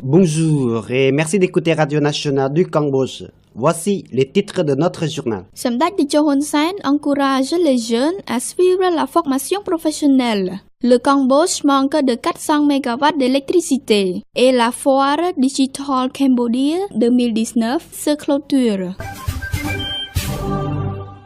Bonjour et merci d'écouter Radio Nationale du Cambodge. Voici les titres de notre journal. Samdech Techo Hun Sen encourage les jeunes à suivre la formation professionnelle. Le Cambodge manque de 400 MW d'électricité et la foire Digital Cambodia 2019 se clôture.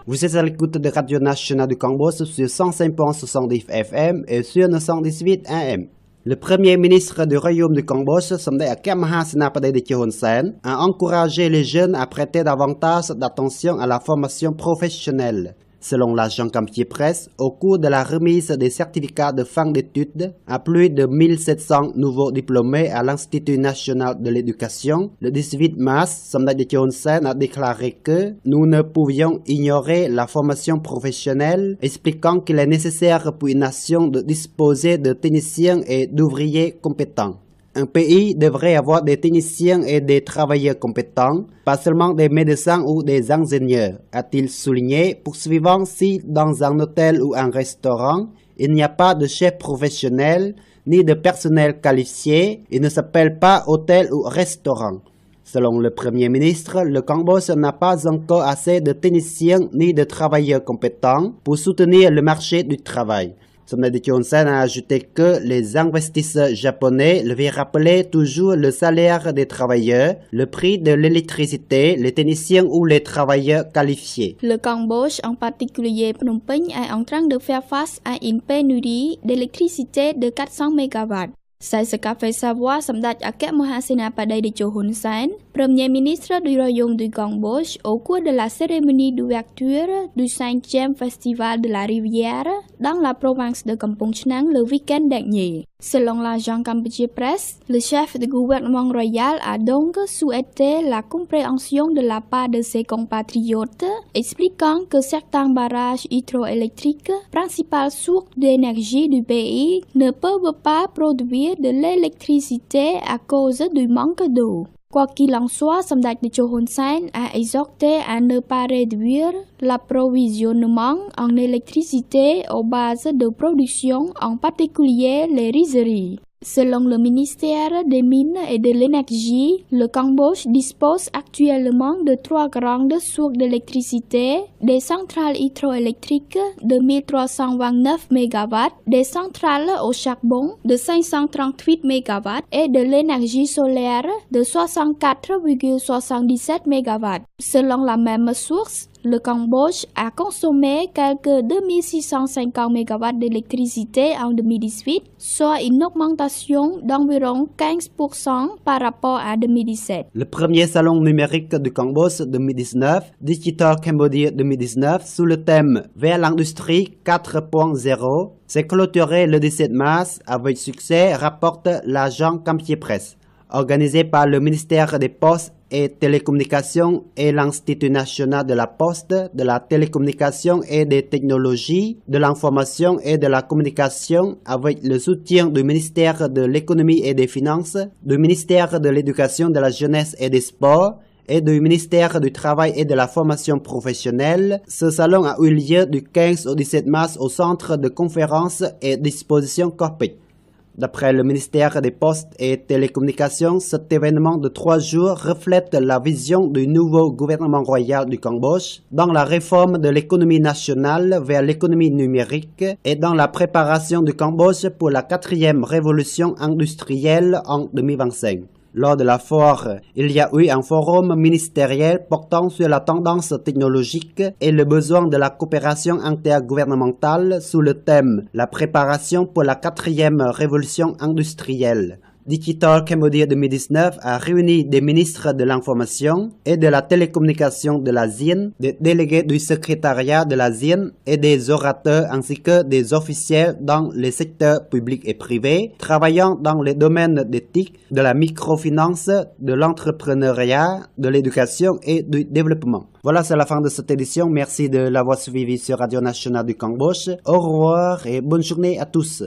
Vous êtes à l'écoute de Radio Nationale du Cambodge sur 105.70 FM et sur 918 AM. Le Premier ministre du Royaume du Cambodge, Samdech Akemaha Senapati Techo Hun Sen, a encouragé les jeunes à prêter davantage d'attention à la formation professionnelle. Selon l'agent Campier Presse, au cours de la remise des certificats de fin d'études à plus de 1700 nouveaux diplômés à l'Institut national de l'éducation, le 18 mars, Samdech Techo Hun Sen a déclaré que nous ne pouvions ignorer la formation professionnelle, expliquant qu'il est nécessaire pour une nation de disposer de techniciens et d'ouvriers compétents. Un pays devrait avoir des techniciens et des travailleurs compétents, pas seulement des médecins ou des ingénieurs, a-t-il souligné, poursuivant si dans un hôtel ou un restaurant, il n'y a pas de chef professionnel ni de personnel qualifié, il ne s'appelle pas hôtel ou restaurant. Selon le Premier ministre, le Cambodge n'a pas encore assez de techniciens ni de travailleurs compétents pour soutenir le marché du travail. Samdech Techo Hun Sen a ajouté que les investisseurs japonais lui rappelaient toujours le salaire des travailleurs, le prix de l'électricité, les techniciens ou les travailleurs qualifiés. Le Cambodge, en particulier Phnom Penh, est en train de faire face à une pénurie d'électricité de 400 MW. C'est ce qu'a fait savoir Samdech Akemaha Senapati Techo Hun Sen, Premier ministre du Royaume du Cambodge, au cours de la cérémonie d'ouverture du 5e Festival de la Rivière dans la province de Kampong Chnang le week-end dernier. Selon l'agent Campier Presse, le chef du gouvernement royal a donc souhaité la compréhension de la part de ses compatriotes, expliquant que certains barrages hydroélectriques, principales sources d'énergie du pays, ne peuvent pas produire de l'électricité à cause du manque d'eau. Quoi qu'il en soit, Samdech Techo Hun Sen a exhorté à ne pas réduire l'approvisionnement en électricité aux bases de production, en particulier les rizeries. Selon le ministère des Mines et de l'Énergie, le Cambodge dispose actuellement de 3 grandes sources d'électricité, des centrales hydroélectriques de 1329 MW, des centrales au charbon de 538 MW et de l'énergie solaire de 64,77 MW. Selon la même source, le Cambodge a consommé quelques 2650 MW d'électricité en 2018, soit une augmentation d'environ 15% par rapport à 2017. Le premier salon numérique du Cambodge 2019, Digital Cambodia 2019, sous le thème Vers l'industrie 4.0, s'est clôturé le 17 mars avec succès, rapporte l'agent Campier Presse. Organisé par le ministère des Postes et Télécommunications et l'Institut national de la Poste, de la Télécommunication et des Technologies, de l'Information et de la Communication, avec le soutien du ministère de l'Économie et des Finances, du ministère de l'Éducation, de la Jeunesse et des Sports, et du ministère du Travail et de la Formation professionnelle. Ce salon a eu lieu du 15 au 17 mars au Centre de conférences et d'exposition Corpic. D'après le ministère des Postes et Télécommunications, cet événement de 3 jours reflète la vision du nouveau gouvernement royal du Cambodge dans la réforme de l'économie nationale vers l'économie numérique et dans la préparation du Cambodge pour la 4e révolution industrielle en 2025. Lors de la foire, il y a eu un forum ministériel portant sur la tendance technologique et le besoin de la coopération intergouvernementale sous le thème « La préparation pour la 4e révolution industrielle ». Digital Cambodia 2019 a réuni des ministres de l'information et de la télécommunication de la ZIN, des délégués du secrétariat de la ZIN et des orateurs ainsi que des officiels dans les secteurs publics et privés, travaillant dans les domaines d'éthique, de la microfinance, de l'entrepreneuriat, de l'éducation et du développement. Voilà, c'est la fin de cette édition. Merci de l'avoir suivi sur Radio Nationale du Cambodge. Au revoir et bonne journée à tous.